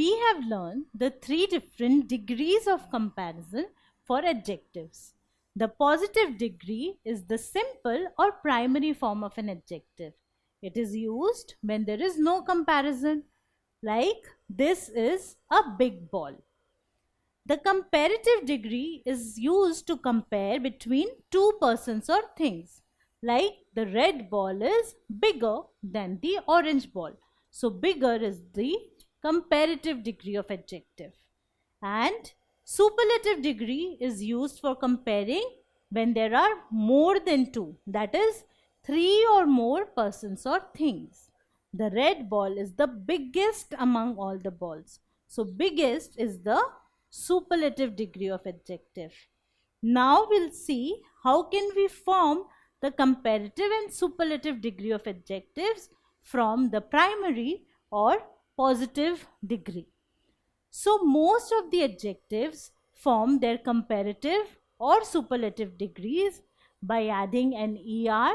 we have learned the three different degrees of comparison for adjectives. The positive degree is the simple or primary form of an adjective. It is used when there is no comparison, like this is a big ball. The comparative degree is used to compare between two persons or things, like the red ball is bigger than the orange ball. So bigger is the comparative degree of adjective. And superlative degree is used for comparing when there are more than two, that is three or more persons or things. The red ball is the biggest among all the balls. So biggest is the superlative degree of adjective. Now we'll see how can we form the comparative and superlative degree of adjectives from the primary or positive degree. So most of the adjectives form their comparative or superlative degrees by adding an ER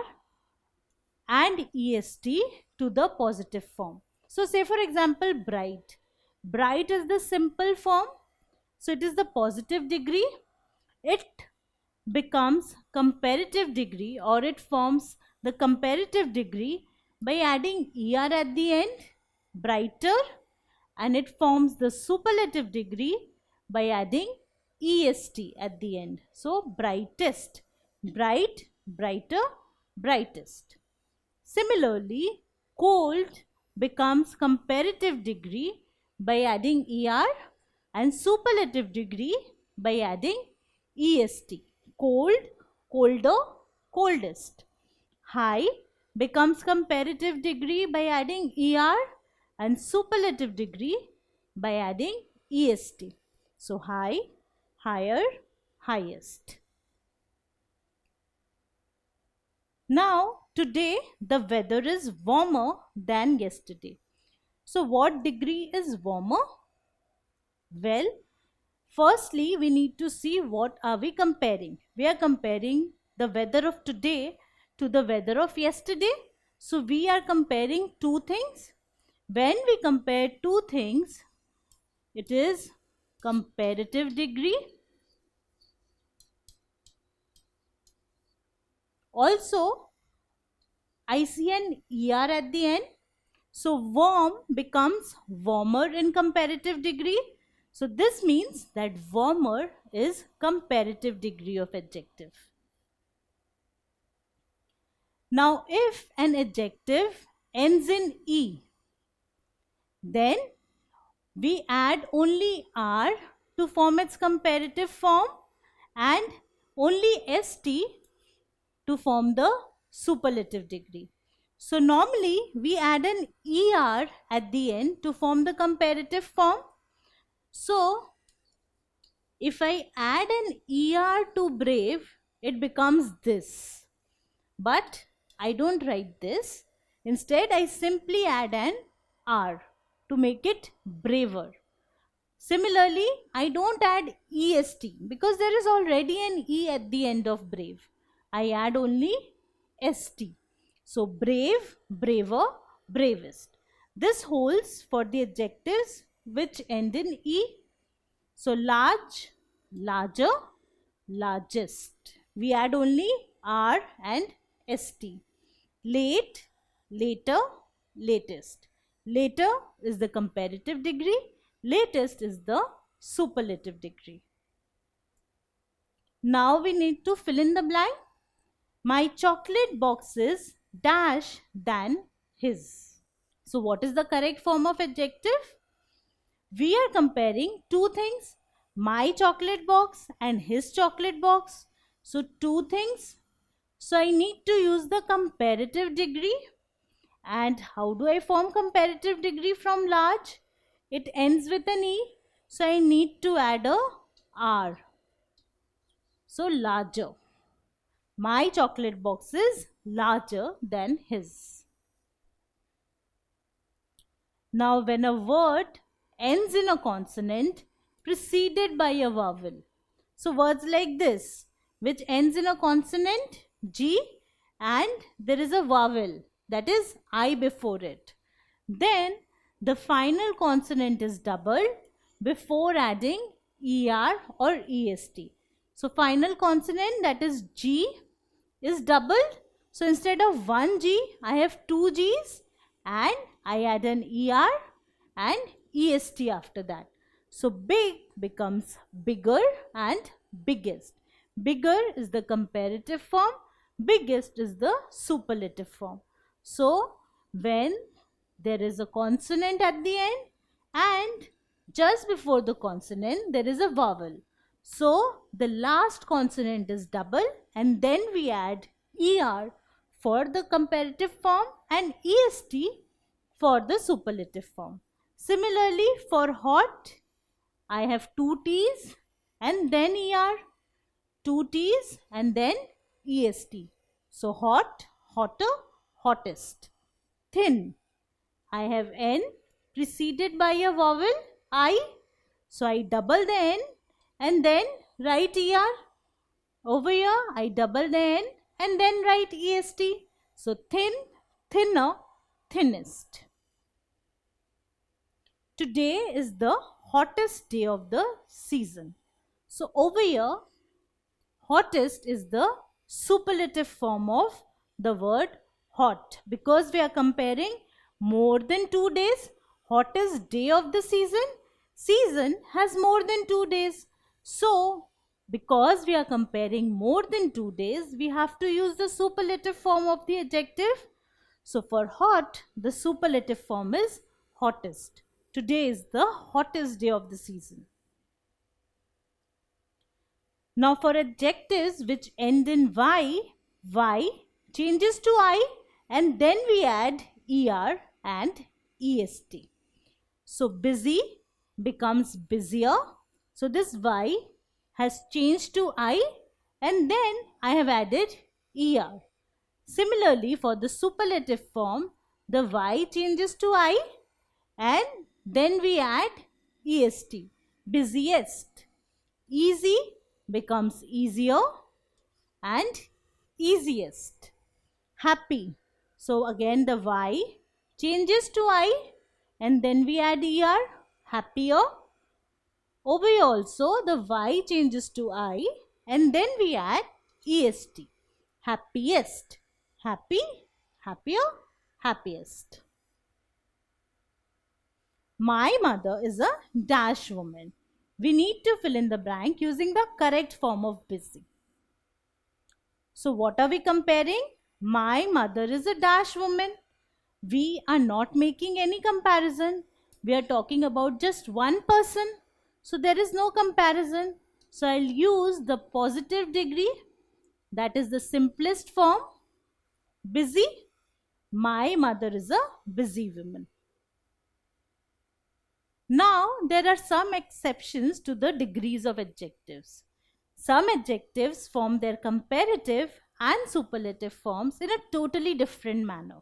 and EST to the positive form. So say for example bright. Bright is the simple form. So it is the positive degree. It becomes comparative degree, or it forms the comparative degree by adding ER at the end, brighter, and it forms the superlative degree by adding EST at the end. So brightest, bright, brighter, brightest. Similarly, cold becomes comparative degree by adding ER and superlative degree by adding EST. Cold, colder, coldest. High becomes comparative degree by adding ER and superlative degree by adding EST. So high, higher, highest. Now today the weather is warmer than yesterday. So what degree is warmer? Well, firstly we need to see what are we comparing. We are comparing the weather of today to the weather of yesterday. So we are comparing two things. When we compare two things, it is comparative degree. Also, I see an ER at the end. So warm becomes warmer in comparative degree. So this means that warmer is comparative degree of adjective. Now if an adjective ends in E, then we add only R to form its comparative form and only ST to form the superlative degree. So normally we add an ER at the end to form the comparative form. So if I add an ER to brave, it becomes this. But I don't write this. Instead, I simply add an R to make it braver. Similarly, I don't add EST because there is already an E at the end of brave. I add only ST. So brave, braver, bravest. This holds for the adjectives which end in E. So large, larger, largest. We add only R and ST. Late, later, latest. Later is the comparative degree. Latest is the superlative degree. Now we need to fill in the blank. My chocolate box is dash than his. So what is the correct form of adjective? We are comparing two things, my chocolate box and his chocolate box. So two things. So I need to use the comparative degree. And how do I form comparative degree from large? It ends with an E. So I need to add a R. So larger. My chocolate box is larger than his. Now when a word ends in a consonant preceded by a vowel. So words like this, which ends in a consonant G and there is a vowel, that is I before it. Then the final consonant is doubled before adding ER or EST. So final consonant, that is G, is doubled. So instead of one G, I have two G's and I add an ER and EST after that. So big becomes bigger and biggest. Bigger is the comparative form, biggest is the superlative form. So when there is a consonant at the end and just before the consonant there is a vowel. So the last consonant is double and then we add ER for the comparative form and EST for the superlative form. Similarly for hot, I have two T's and then ER, two T's and then EST. So hot, hotter, hottest. Thin, I have N preceded by a vowel I. So I double the N and then write ER. Over here I double the N and then write EST. So thin, thinner, thinnest. Today is the hottest day of the season. So over here, hottest is the superlative form of the word hot because we are comparing more than 2 days. Hottest day of the season has more than 2 days. So because we are comparing more than 2 days, we have to use the superlative form of the adjective. So for hot, the superlative form is hottest. Today is the hottest day of the season. Now for adjectives which end in Y changes to I and then we add ER and EST. So busy becomes busier. So this Y has changed to I and then I have added ER. Similarly for the superlative form, the Y changes to I and then we add EST, busiest. Easy becomes easier and easiest. Happy. So again the Y changes to I and then we add ER, happier. Over here also the Y changes to I and then we add EST, happiest. Happy, happier, happiest. My mother is a dash woman. We need to fill in the blank using the correct form of busy. So what are we comparing? My mother is a dash woman. We are not making any comparison. We are talking about just one person. So there is no comparison. So I'll use the positive degree. That is the simplest form. Busy. My mother is a busy woman. Now, there are some exceptions to the degrees of adjectives. Some adjectives form their comparative and superlative forms in a totally different manner.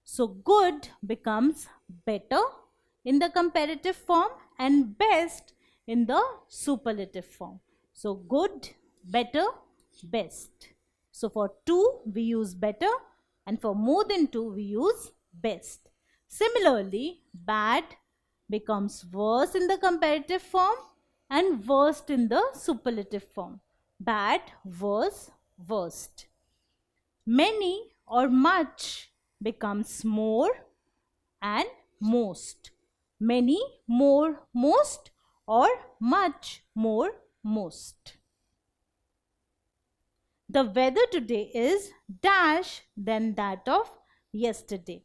So, good becomes better in the comparative form and best in the superlative form. So, good, better, best. So, for 2 we use better and for more than 2 we use best. Similarly, bad becomes worse in the comparative form and worst in the superlative form. Bad, worse, worst. Many or much becomes more and most. Many, more, most, or much, more, most. The weather today is dash than that of yesterday.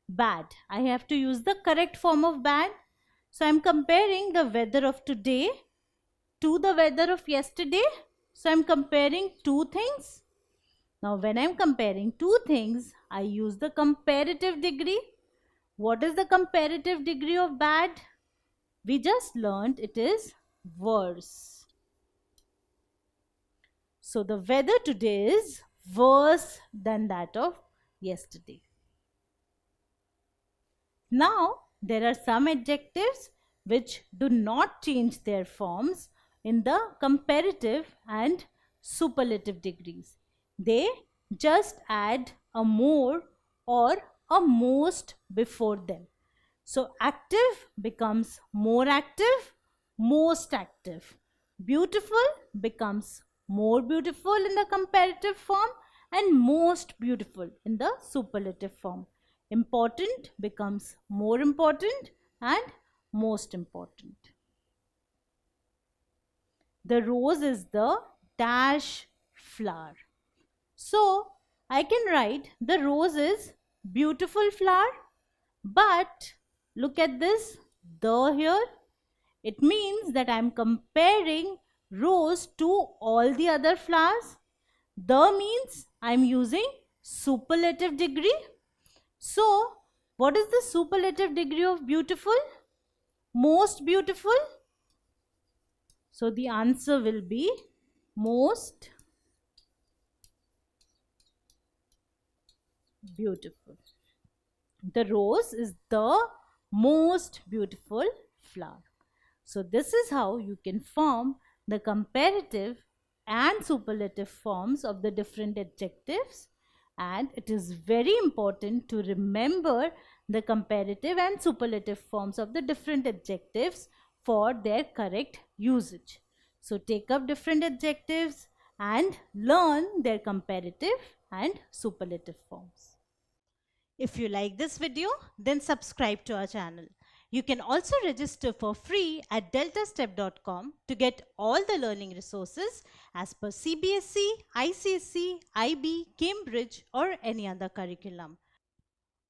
Bad. I have to use the correct form of bad. So I am comparing the weather of today to the weather of yesterday. So I am comparing 2 things. Now when I am comparing 2 things, I use the comparative degree. What is the comparative degree of bad? We just learned it is worse. So the weather today is worse than that of yesterday. Now there are some adjectives which do not change their forms in the comparative and superlative degrees. They just add a more or a most before them. So active becomes more active, most active. Beautiful becomes more beautiful in the comparative form and most beautiful in the superlative form. Important becomes more important and most important. The rose is the dash flower. So I can write the rose is beautiful flower, but look at this the here. It means that I am comparing rose to all the other flowers. The means I am using superlative degree. So what is the superlative degree of beautiful? Most beautiful. So the answer will be most beautiful. The rose is the most beautiful flower. So this is how you can form the comparative and superlative forms of the different adjectives, and it is very important to remember the comparative and superlative forms of the different adjectives for their correct usage. So take up different adjectives and learn their comparative and superlative forms. If you like this video, then subscribe to our channel. You can also register for free at DeltaStep.com to get all the learning resources as per CBSE, ICSE, IB, Cambridge or any other curriculum.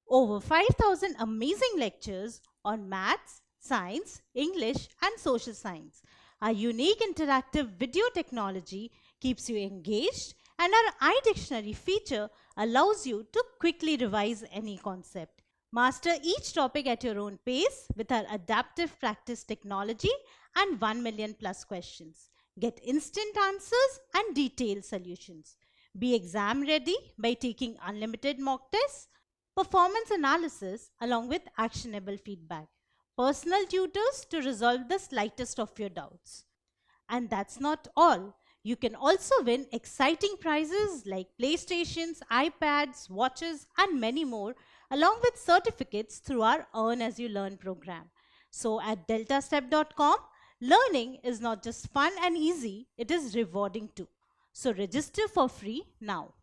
Over 5,000 amazing lectures on maths, science, English and social science. Our unique interactive video technology keeps you engaged, and our iDictionary feature allows you to quickly revise any concept. Master each topic at your own pace with our adaptive practice technology and 1 million plus questions. Get instant answers and detailed solutions. Be exam ready by taking unlimited mock tests, performance analysis along with actionable feedback, personal tutors to resolve the slightest of your doubts. And that's not all. You can also win exciting prizes like PlayStations, iPads, watches, and many more, along with certificates through our Earn As You Learn program. So at DeltaStep.com, learning is not just fun and easy, it is rewarding too. So register for free now.